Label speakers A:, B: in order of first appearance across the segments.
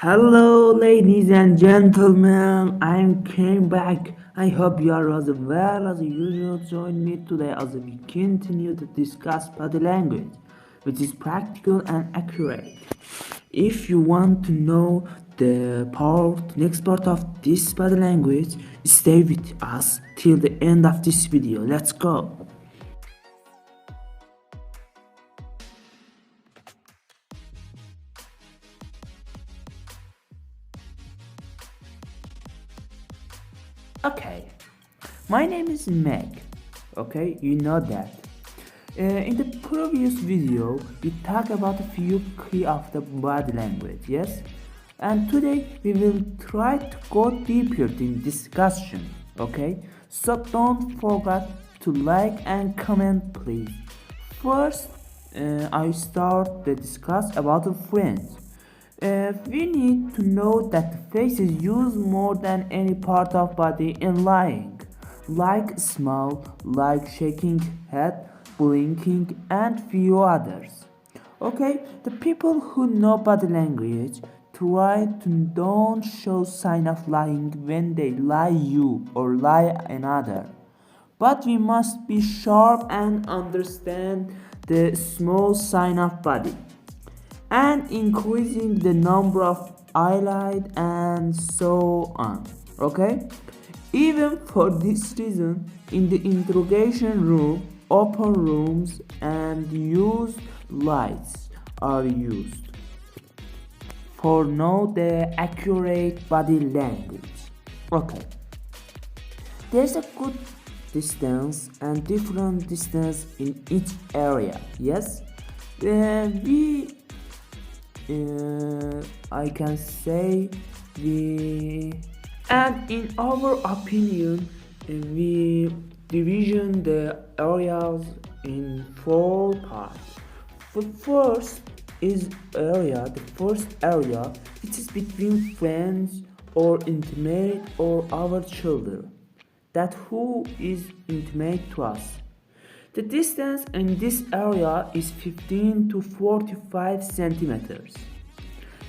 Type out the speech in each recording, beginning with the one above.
A: Hello, ladies and gentlemen. I came back. I hope you are as well as usual. Join me today as we continue to discuss body language, which is practical and accurate. If you want to know next part of this body language, stay with us till the end of this video. Let's go. Okay, my name is Meg. Okay, you know that. In the previous video, we talked about a few key of the body language, yes? And today we will try to go deeper in discussion, okay? So don't forget to like and comment, please. First, I start the discuss about the friends. We need to know that the face is used more than any part of body in lying, like smile, like shaking head, blinking, and few others. Okay, the people who know body language try to don't show sign of lying when they lie you or lie another. But we must be sharp and understand the small sign of body and increasing the number of eyelid and so on. Okay, even for this reason, in the interrogation room, open rooms and used lights are used for know the accurate body language. Okay, there's a good distance and different distance in each area. Yes, we I can say we and in our opinion we division the areas in four parts. The first is the first area which is between friends or intimate or our children, that who is intimate to us. The distance in this area is 15 to 45 centimeters.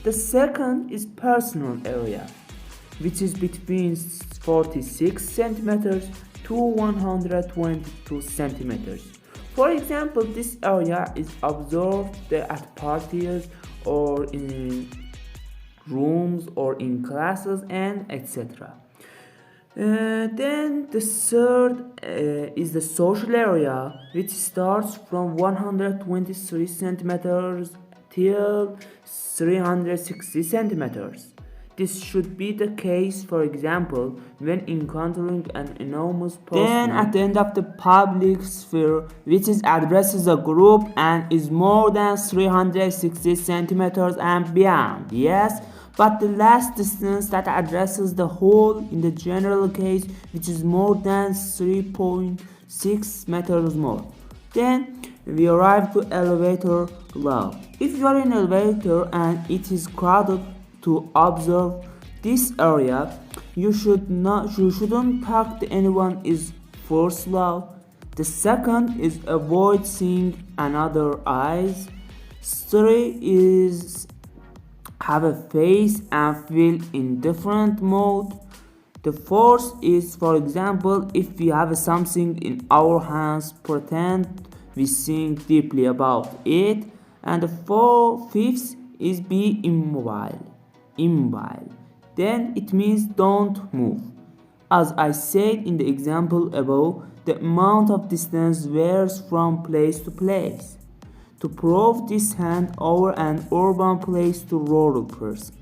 A: The second is personal area, which is between 46 centimeters to 122 centimeters. For example, this area is observed at parties or in rooms or in classes and etc. Then the third is the social area, which starts from 123 centimeters till 360 centimeters. This should be the case, for example, when encountering an enormous person. Then at the end of the public sphere, which is addresses a group and is more than 360 centimeters and beyond. Yes, but the last distance that addresses the whole in the general case, which is more than 3.6 meters more. Then we arrive to elevator law. If you are in an elevator and it is crowded, to observe this area, you shouldn't talk to anyone is first law. The second is avoid seeing another eyes. Three is have a face and feel in different mode. The fourth is, for example, if we have something in our hands, pretend we think deeply about it. And the fifth is be immobile. Then it means don't move. As I said in the example above, the amount of distance varies from place to place. To prove this, hand over an urban place to rural person.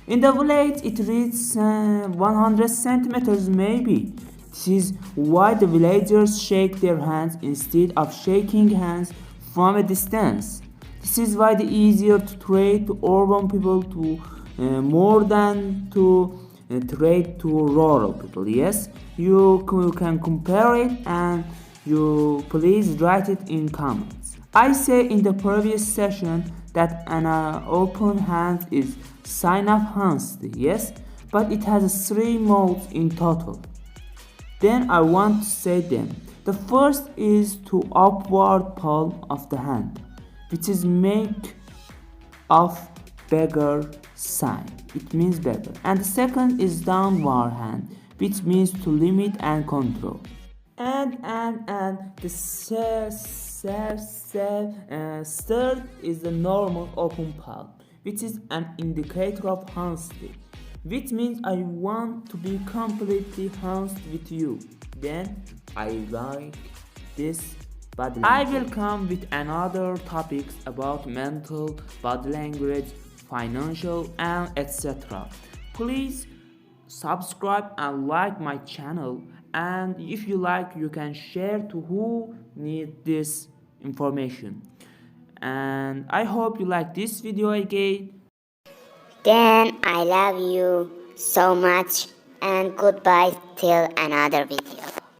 A: In the village it reads 100 centimeters maybe. This is why the villagers shake their hands instead of shaking hands from a distance. This is why the easier to trade to urban people to more than to trade to rural people. Yes, you can compare it and you please write it in comments. I say in the previous session that an open hand is sign of honesty. Yes, but it has three modes in total. Then I want to say them. The first is to upward palm of the hand, which is make of beggar sign. it means better. And the second is downward hand, which means to limit and control. And the third is the normal open palm, which is an indicator of honesty, which means I want to be completely honest with you. Then I like this body language. I will come with another topics about mental, body language, financial, and etc. Please subscribe and like my channel, and if you like you can share to who need this information. And I hope you like this video again.
B: Then I love you so much and goodbye till another video.